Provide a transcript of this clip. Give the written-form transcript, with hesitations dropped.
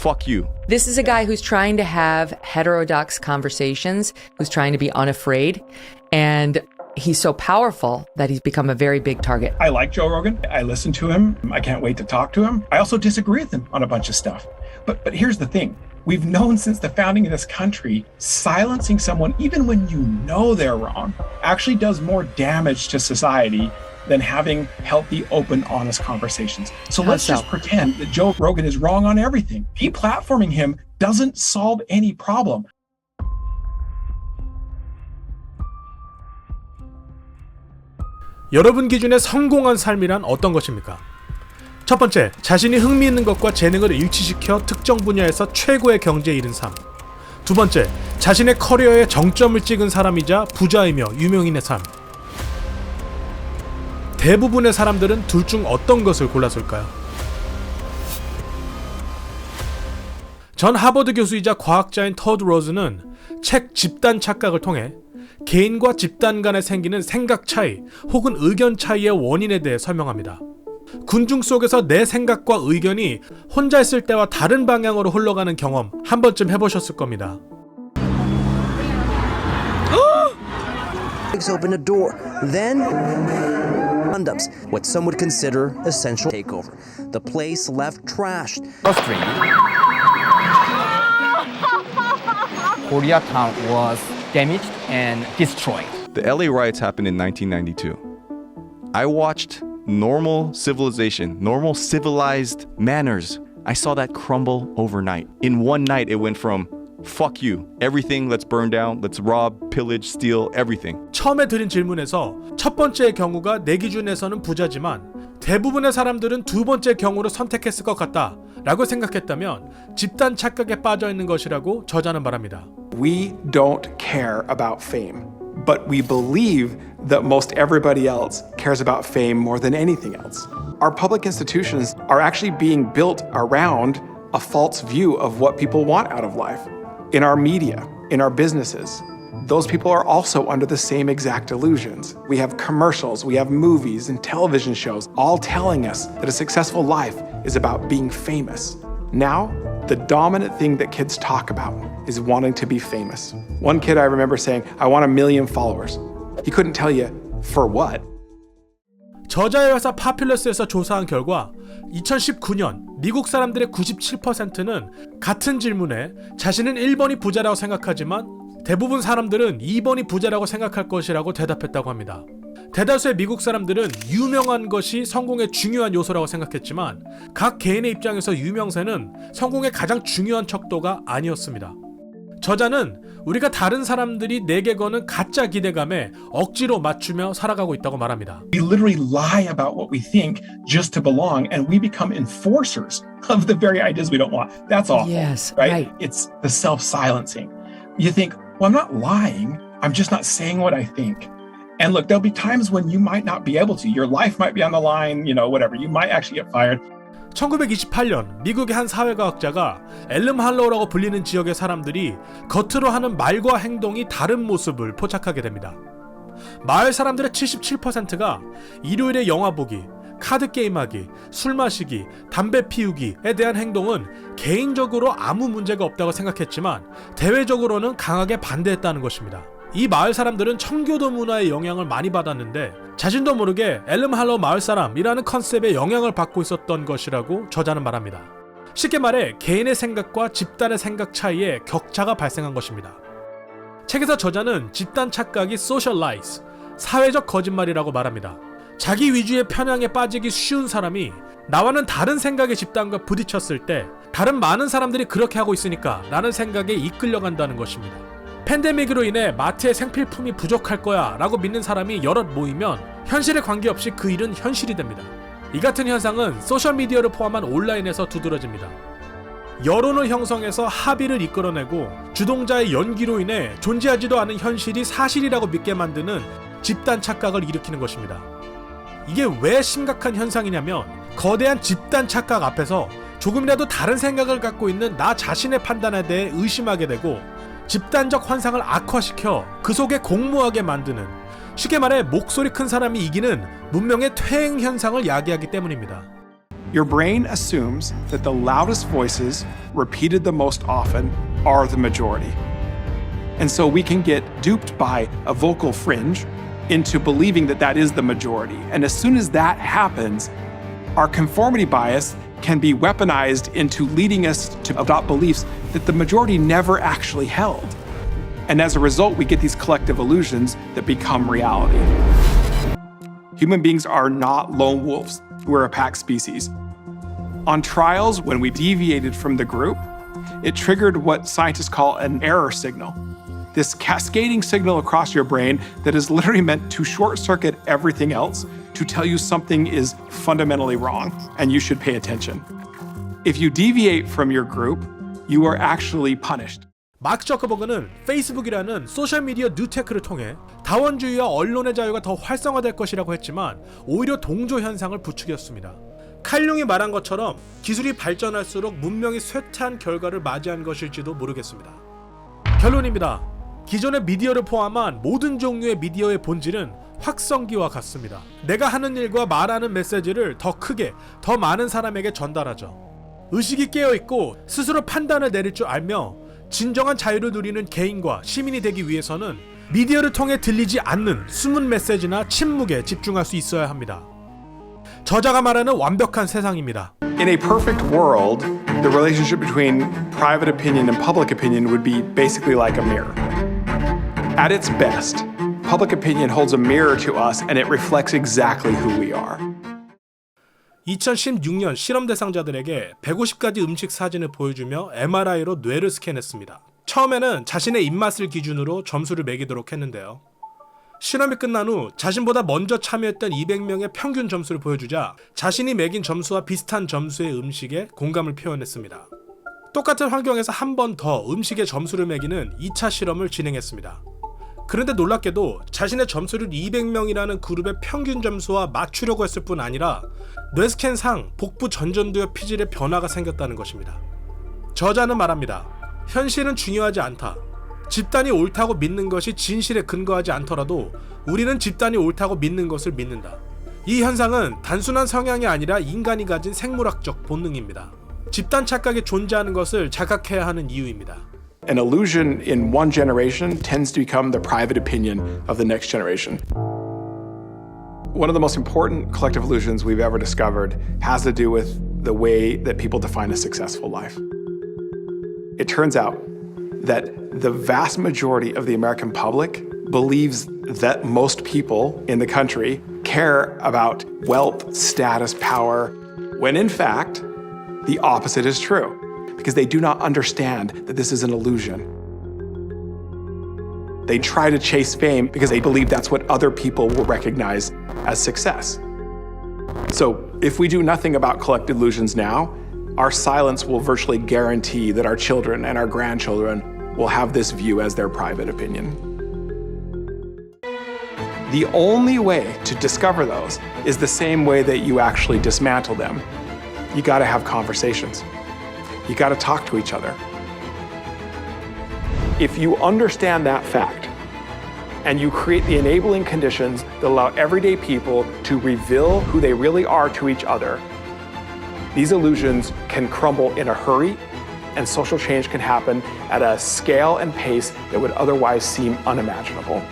fuck you. This is a guy who's trying to have heterodox conversations, who's trying to be unafraid, and he's so powerful that he's become a very big target. I like Joe Rogan. I listen to him. I can't wait to talk to him. I also disagree with him on a bunch of stuff. But here's the thing. We've known since the founding of this country, silencing someone, even when you know they're wrong, actually does more damage to society than having healthy, open, honest conversations. So let's just pretend that Joe Rogan is wrong on everything. Deplatforming him doesn't solve any problem. 여러분 기준의 성공한 삶이란 어떤 것입니까? 첫 번째, 자신이 흥미있는 것과 재능을 일치시켜 특정 분야에서 최고의 경지에 이른 삶. 두 번째, 자신의 커리어에 정점을 찍은 사람이자 부자이며 유명인의 삶. 대부분의 사람들은 둘 중 어떤 것을 골랐을까요? 전 하버드 교수이자 과학자인 터드 로즈는 책 집단 착각을 통해 개인과 집단 간에 생기는 생각 차이 혹은 의견 차이의 원인에 대해 설명합니다. 군중 속에서 내 생각과 의견이 혼자 있을 때와 다른 방향으로 흘러가는 경험 한 번쯤 해보셨을 겁니다. Open a door. Then condoms. What some would consider essential takeover. The place left trashed. Koreatown was damaged and destroyed. The LA riots happened in 1992. I watched normal civilization, normal civilized manners. I saw that crumble overnight. In one night, it went from fuck you, everything, let's burn down, let's rob, pillage, steal, everything. 처음에 드린 질문에서 첫 번째 경우가 내 기준에서는 부자지만 대부분의 사람들은 두 번째 경우를 선택했을 것 같다 라고 생각했다면 집단 착각에 빠져 있는 것이라고 저자는 말합니다. We don't care about fame, but we believe that most everybody else cares about fame more than anything else. Our public institutions are actually being built around a false view of what people want out of life. In our media, in our businesses, those people are also under the same exact illusions. We have commercials, we have movies and television shows all telling us that a successful life is about being famous. Now, the dominant thing that kids talk about is wanting to be famous. One kid I remember saying, I want 1 million followers. He couldn't tell you for what. 저자의 회사 파퓰러스에서 조사한 결과 2019년 미국 사람들의 97%는 같은 질문에 자신은 1번이 부자라고 생각하지만 대부분 사람들은 2번이 부자라고 생각할 것이라고 대답했다고 합니다. 대다수의 미국 사람들은 유명한 것이 성공의 중요한 요소라고 생각했지만 각 개인의 입장에서 유명세는 성공의 가장 중요한 척도가 아니었습니다. 저자는 우리가 다른 사람들이 내게 거는 가짜 기대감에 억지로 맞추며 살아가고 있다고 말합니다. We literally lie about what we think just to belong, and we become enforcers of the very ideas we don't want. That's awful. Yes, right? It's the self-silencing. You think, well, I'm not lying. I'm just not saying what I think. And look, there'll be times when you might not be able to. Your life might be on the line, whatever. You might actually get fired. 1928년 미국의 한 사회과학자가 엘름 할로우라고 불리는 지역의 사람들이 겉으로 하는 말과 행동이 다른 모습을 포착하게 됩니다. 마을 사람들의 77%가 일요일에 영화 보기, 카드 게임하기, 술 마시기, 담배 피우기에 대한 행동은 개인적으로 아무 문제가 없다고 생각했지만 대외적으로는 강하게 반대했다는 것입니다. 이 마을 사람들은 청교도 문화의 영향을 많이 받았는데 자신도 모르게 엘름 할로우 마을 사람이라는 컨셉에 영향을 받고 있었던 것이라고 저자는 말합니다. 쉽게 말해 개인의 생각과 집단의 생각 차이에 격차가 발생한 것입니다. 책에서 저자는 집단 착각이 social lies, 사회적 거짓말이라고 말합니다. 자기 위주의 편향에 빠지기 쉬운 사람이 나와는 다른 생각의 집단과 부딪혔을 때 다른 많은 사람들이 그렇게 하고 있으니까 라는 생각에 이끌려간다는 것입니다. 팬데믹으로 인해 마트에 생필품이 부족할 거야 라고 믿는 사람이 여럿 모이면 현실에 관계없이 그 일은 현실이 됩니다. 이 같은 현상은 소셜미디어를 포함한 온라인에서 두드러집니다. 여론을 형성해서 합의를 이끌어내고 주동자의 연기로 인해 존재하지도 않은 현실이 사실이라고 믿게 만드는 집단 착각을 일으키는 것입니다. 이게 왜 심각한 현상이냐면 거대한 집단 착각 앞에서 조금이라도 다른 생각을 갖고 있는 나 자신의 판단에 대해 의심하게 되고 집단적 환상을 악화시켜 그 속에 공모하게 만드는, 쉽게 말해 목소리 큰 사람이 이기는 문명의 퇴행 현상을 야기하기 때문입니다. Your brain assumes that the loudest voices, repeated the most often, are the majority. And so we can get duped by a vocal fringe into believing that that is the majority. And as soon as that happens, our conformity bias can be weaponized into leading us to adopt beliefs that the majority never actually held. And as a result, we get these collective illusions that become reality. Human beings are not lone wolves. We're a pack species. On trials, when we deviated from the group, it triggered what scientists call an error signal. This cascading signal across your brain that is literally meant to short circuit everything else to tell you something is fundamentally wrong and you should pay attention. If you deviate from your group, you are actually punished. 마크 저커버그는 페이스북이라는 소셜미디어 뉴테크를 통해 다원주의와 언론의 자유가 더 활성화될 것이라고 했지만 오히려 동조 현상을 부추겼습니다. 칼융이 말한 것처럼 기술이 발전할수록 문명이 쇠퇴한 결과를 맞이한 것일지도 모르겠습니다. 결론입니다. 기존의 미디어를 포함한 모든 종류의 미디어의 본질은 확성기와 같습니다. 내가 하는 일과 말하는 메시지를 더 크게, 더 많은 사람에게 전달하죠. 의식이 깨어있고 스스로 판단을 내릴 줄 알며 진정한 자유를 누리는 개인과 시민이 되기 위해서는 미디어를 통해 들리지 않는 숨은 메시지나 침묵에 집중할 수 있어야 합니다. 저자가 말하는 완벽한 세상입니다. In a perfect world, the relationship between private opinion and public opinion would be basically like a mirror. At its best, public opinion holds a mirror to us and it reflects exactly who we are. 2016년 실험 대상자들에게 150가지 음식 사진을 보여주며 MRI로 뇌를 스캔했습니다. 처음에는 자신의 입맛을 기준으로 점수를 매기도록 했는데요. 실험이 끝난 후 자신보다 먼저 참여했던 200명의 평균 점수를 보여주자 자신이 매긴 점수와 비슷한 점수의 음식에 공감을 표현했습니다. 똑같은 환경에서 한 번 더 음식의 점수를 매기는 2차 실험을 진행했습니다. 그런데 놀랍게도 자신의 점수를 200명이라는 그룹의 평균 점수와 맞추려고 했을 뿐 아니라 뇌스캔상 복부 전전두엽 피질에 변화가 생겼다는 것입니다. 저자는 말합니다. 현실은 중요하지 않다. 집단이 옳다고 믿는 것이 진실에 근거하지 않더라도 우리는 집단이 옳다고 믿는 것을 믿는다. 이 현상은 단순한 성향이 아니라 인간이 가진 생물학적 본능입니다. 집단 착각이 존재하는 것을 자각해야 하는 이유입니다. An illusion in one generation tends to become the private opinion of the next generation. One of the most important collective illusions we've ever discovered has to do with the way that people define a successful life. It turns out that the vast majority of the American public believes that most people in the country care about wealth, status, power, when in fact, the opposite is true. Because they do not understand that this is an illusion. They try to chase fame because they believe that's what other people will recognize as success. So if we do nothing about collective illusions now, our silence will virtually guarantee that our children and our grandchildren will have this view as their private opinion. The only way to discover those is the same way that you actually dismantle them. You gotta have conversations. You got to talk to each other. If you understand that fact and you create the enabling conditions that allow everyday people to reveal who they really are to each other, these illusions can crumble in a hurry and social change can happen at a scale and pace that would otherwise seem unimaginable.